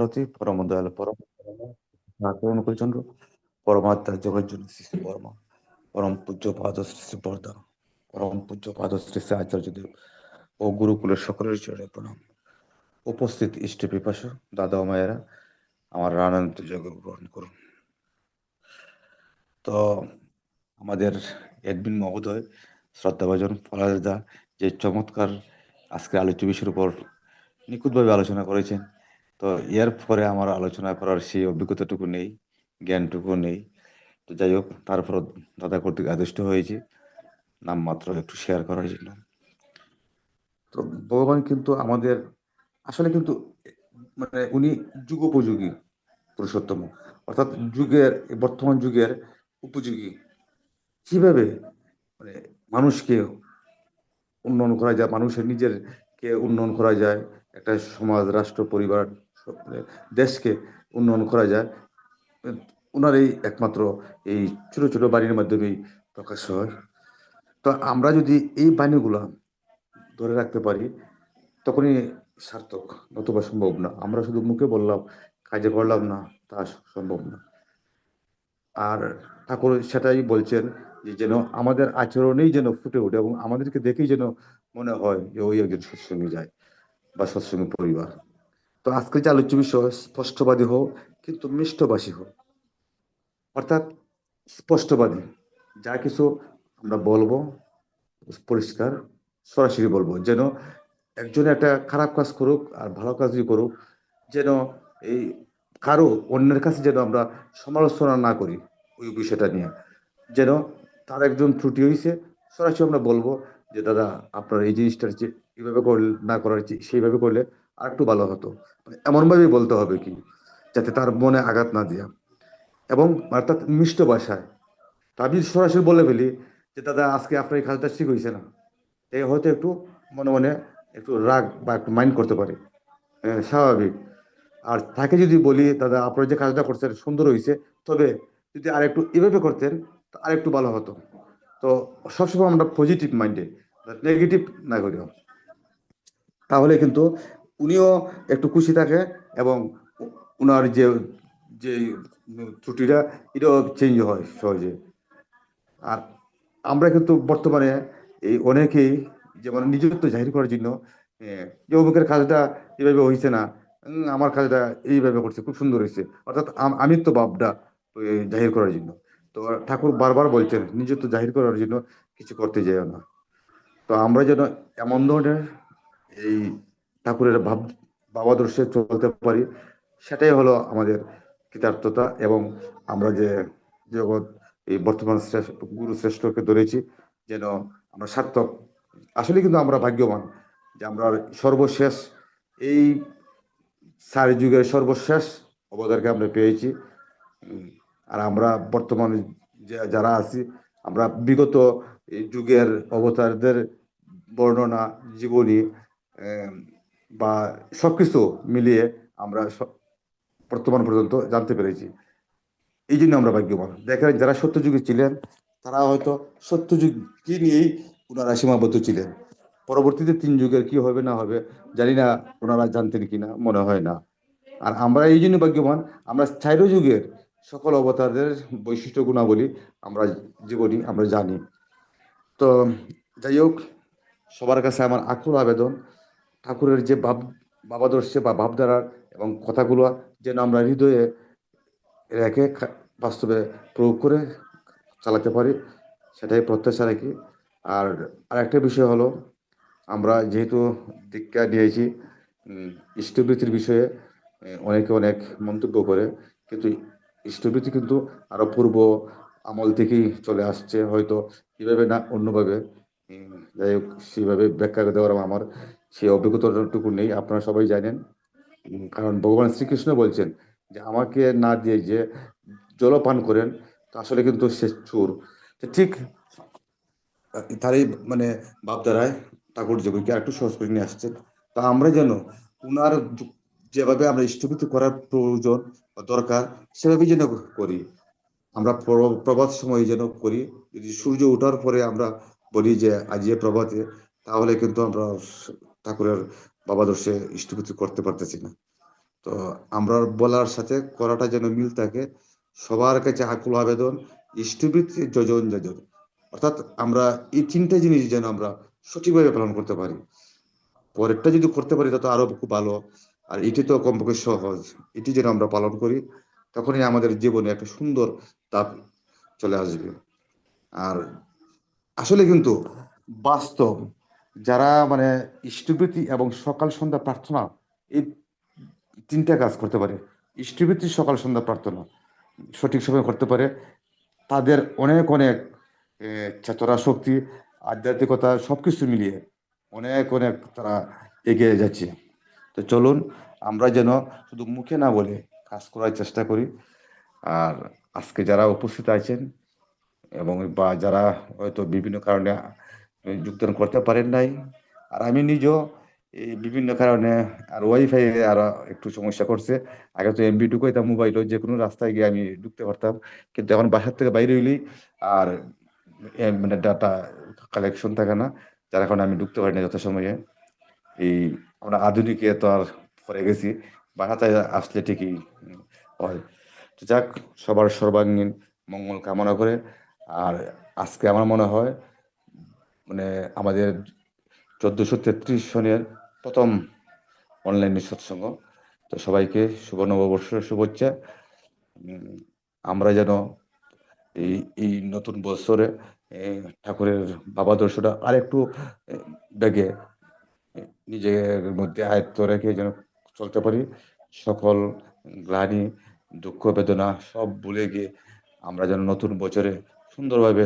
সারথি পরম দয়াল পরম করিচন্দ্র পরমাত্মা জগৎ জন্য শ্রী পরমা পরম পূজ্য পাদ শ্রী বরদা পরম পূজ্য পাদ শ্রী শ্রী আচার্যদেব ও গুরুকুলের সকলের চরণে প্রণাম। উপস্থিত ইষ্ট পিপাসু দাদা ও মায়েরা, আমার আনন্দ যোগ গ্রহণ করুন। তো আমাদের এডমিন মহোদয় শ্রদ্ধাভাজন ফরাজদা যে চমৎকার আজকে আলোচ্য বিষয়ের উপর নিখুঁতভাবে আলোচনা করেছেন, তো এর পরে আমার আলোচনা করার সেই অভিজ্ঞতাটুকু নেই, জ্ঞানটুকু নেই। তো যাই হোক, তারপর দাদা কর্তৃক আদিষ্ট হয়েছি নামমাত্র একটু শেয়ার করার জন্য। তো ভগবান কিন্তু আমাদের আসলে কিন্তু মানে উনি যুগোপযোগী পুরুষোত্তম, অর্থাৎ যুগের বর্তমান যুগের উপযোগী। কিভাবে মানে মানুষকে উন্নয়ন করা যায়, মানুষের নিজের কে উন্নয়ন করা যায়, একটা সমাজ, রাষ্ট্র, পরিবার, দেশকে উন্নয়ন করা যায়, ওনার এই একমাত্র এই ছোট ছোট বাণীর মাধ্যমেই প্রকাশ হয়। তো আমরা যদি এই বাণীগুলো ধরে রাখতে পারি তখনই সার্থক, নতুবা সম্ভব না। আমরা শুধু মুখে বললাম, কাজে করলাম না, তা সম্ভব না। আর ঠাকুর সেটাই বলছেন যে যেন আমাদের আচরণেই যেন ফুটে ওঠে এবং আমাদেরকে দেখেই যেন মনে হয় যে ওই একজন সৎসঙ্গী যায় বা সৎসঙ্গী পরিবার। তো আজকে যে আলোচ্য বিষয় স্পষ্টবাদী হোক কিন্তু মিষ্টভাষী হোক, অর্থাৎ স্পষ্টবাদী, যা কিছু আমরা বলবো পরিষ্কার সরাসরি বলবো, যেন একজন একটা খারাপ কাজ করুক আর ভালো কাজই করুক, যেন এই কারো অন্যের কাছে যেন আমরা সমালোচনা না করি ওই বিষয়টা নিয়ে। যেন তার একজন ত্রুটি হয়েছে, সরাসরি আমরা বলবো যে দাদা আপনার এই জিনিসটা হচ্ছে এইভাবে করলে না করার সেইভাবে করলে আর একটু ভালো হতো, মানে এমনভাবেই বলতে হবে কি যাতে তার মনে আঘাত না দেয়া, এবং অর্থাৎ মিষ্ট ভাষায়। তা আমি সরাসরি বলে ফেলি যে দাদা আজকে আপনার এই কাজটা ঠিক হয়েছে না, এই হয়তো একটু মনে মনে একটু রাগ বা একটু মাইন্ড করতে পারে, স্বাভাবিক। আর তাকে যদি বলি দাদা আপনার যে কাজটা করছেন সুন্দর হয়েছে, তবে যদি আর একটু এভাবে করতেন আর একটু ভালো হতো। তো সবসময় আমরা পজিটিভ মাইন্ডে, নেগেটিভ না করি, তাহলে কিন্তু উনিও একটু খুশি থাকে এবং উনার যে যে ত্রুটিটা এটাও চেঞ্জ হয় সহজে। আর আমরা কিন্তু বর্তমানে এই অনেকেই যেমন নিজত্ব জাহির করার জন্য যে অমুকের কাজটা এইভাবে হয়েছে না, আমার কাজটা এইভাবে করছে, খুব সুন্দর হয়েছে, অর্থাৎ আমিত্ব ভাবটা জাহির করার জন্য। তো ঠাকুর বারবার বলছেন নিজত্ব জাহির করার জন্য কিছু করতে যেও না। তো আমরা যেন এমন ধরনের এই ঠাকুরের ভাবাদর্শে চলতে পারি, সেটাই হলো আমাদের কৃতার্থতা। এবং আমরা যে জগৎ এই বর্তমান গুরু শ্রেষ্ঠকে ধরেছি, যেন আমরা সার্থক। আসলে কিন্তু আমরা ভাগ্যবান যে আমরা সর্বশেষ এই চারি যুগের সর্বশেষ অবতারকে আমরা পেয়েছি। উম, আর আমরা বর্তমানে যারা আছি, আমরা বিগত এই যুগের অবতারদের বর্ণনা, জীবনী, আহ, বা সবকিছু মিলিয়ে আমরা বর্তমান পর্যন্ত জানতে পেরেছি। এই জন্য আমরা ভাগ্যবান। দেখেন যারা সত্যযুগে ছিলেন তারা হয়তো সত্যযুগকে নিয়েই ওনারা সীমাবদ্ধ ছিলেন। পরবর্তীতে তিন যুগের কি হবে না হবে জানি না, ওনারা জানতেন কিনা, মনে হয় না। আর আমরা এই জন্য ভাগ্যবান, আমরা চাইর যুগের সকল অবতারদের বৈশিষ্ট্য গুণাবলী আমরা জীবনী আমরা জানি। তো যাই হোক, সবার কাছে আমার আকুল আবেদন ঠাকুরের যে ভাবাদর্শে বা ভাবধারার এবং কথাগুলো যেন আমরা হৃদয়ে রেখে বাস্তবে প্রয়োগ করে চালাতে পারি, সেটাই প্রত্যাশা রাখি। আর আরেকটা বিষয় হলো, আমরা যেহেতু দীক্ষা নিয়েছি, ইষ্টবৃত্তির বিষয়ে অনেকে অনেক মন্তব্য করে, কিন্তু ইষ্টবৃত্তি কিন্তু আরো পূর্ব আমল থেকেই চলে আসছে, হয়তো কিভাবে না অন্যভাবে। যাই হোক, সেইভাবে ব্যাখ্যা দেওয়ার আমার সেই অভিজ্ঞতাটুকু নেই, আপনারা সবাই জানেন। কারণ ভগবান শ্রীকৃষ্ণ বলছেন যে আমাকে না দিয়ে যে জলপান করেন, তো আসলে কিন্তু সে চোর। তো ঠিক তারই মানে ভাবধারায় ঠাকুর যোগীকে একটু সহজ করে নিয়ে আসছেন। তা আমরা যেন উনার যেভাবে আমরা ইষ্টভূতি করার প্রয়োজন বা দরকার সেভাবেই যেন করি। আমরা প্রভাত সময় যেন করি। যদি সূর্য ওঠার পরে আমরা বলি যে আজ যে প্রভাতে, তাহলে কিন্তু আমরা ঠাকুরের ভাবাদর্শে ইষ্টভূতি করতে পারতেছি না। তো আমরা বলার সাথে করাটা যেন মিল থাকে। সবার কাছে আকুল আবেদন, ইষ্টবিদ যজন যজন, অর্থাৎ আমরা এই তিনটা জিনিস যেন আমরা সঠিকভাবে পালন করতে পারি। পরেরটা যদি করতে পারি তা তো আরো খুব ভালো। আর এটি তো কমপক্ষে সহজ। এটি যেন আমরা পালন করি, তখনই আমাদের জীবনে একটা সুন্দর তাপ চলে আসবে। আর আসলে কিন্তু বাস্তব, যারা মানে ইষ্টবৃত্তি এবং সকাল সন্ধ্যা প্রার্থনা, এই তিনটা কাজ করতে পারে, ইষ্টবৃত্তি সকাল সন্ধ্যা প্রার্থনা সঠিক সময় করতে পারে, তাদের অনেক অনেক চেতনা শক্তি, আধ্যাত্মিকতা সবকিছু মিলিয়ে অনেক অনেক তারা এগিয়ে যাচ্ছে। তো চলুন আমরা যেন শুধু মুখে না বলে কাজ করার চেষ্টা করি। আর আজকে যারা উপস্থিত আছেন এবং বা যারা হয়তো বিভিন্ন কারণে যোগদান করতে পারেন নাই, আর আমি নিজেও এই বিভিন্ন কারণে, আর ওয়াইফাই আর একটু সমস্যা করছে। আগে তো এমবি ঢুকাইতাম মোবাইল, যে কোনো রাস্তায় গিয়ে আমি ঢুকতে পারতাম, কিন্তু এখন বাসার থেকে বাইরে হইলেই আর মানে ডাটা কালেকশন থাকে না, যার কারণে আমি ঢুকতে পারি না যথাসময়ে। এই আমরা আধুনিকে তো আর পরে গেছি, বাসাতে আসলে ঠিকই হয়। তো যাক, সবার সর্বাঙ্গীন মঙ্গল কামনা করে। আর আজকে আমার মনে হয় মানে আমাদের 1433 সনের প্রথম অনলাইনে সৎসঙ্গ। তো সবাইকে শুভ নববর্ষের শুভেচ্ছা। উম, আমরা যেন এই এই নতুন বছরে ঠাকুরের ভাবাদর্শটা আরেকটু বেগে নিজের মধ্যে আয়ত্ত রেখে যেন চলতে পারি। সকল গ্লানি, দুঃখ বেদনা সব ভুলে গিয়ে আমরা যেন নতুন বছরে সুন্দরভাবে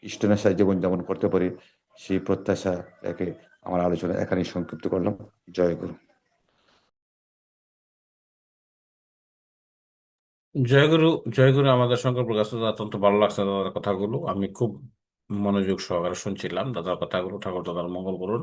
ইষ্টনেশায় জীবনযাপন করতে পারি, সেই প্রত্যাশা রেখে আমার আলোচনা এখানেই সংক্ষিপ্ত করলাম। জয় গুরু। জয়গুরু। জয়গুরু। আমাদের সঙ্গে প্রকাশ দাদা, অত্যন্ত ভালো লাগছে দাদার কথাগুলো। আমি খুব মনোযোগ সহকারে শুনছিলাম দাদার কথাগুলো। ঠাকুর দাদার মঙ্গল করুন।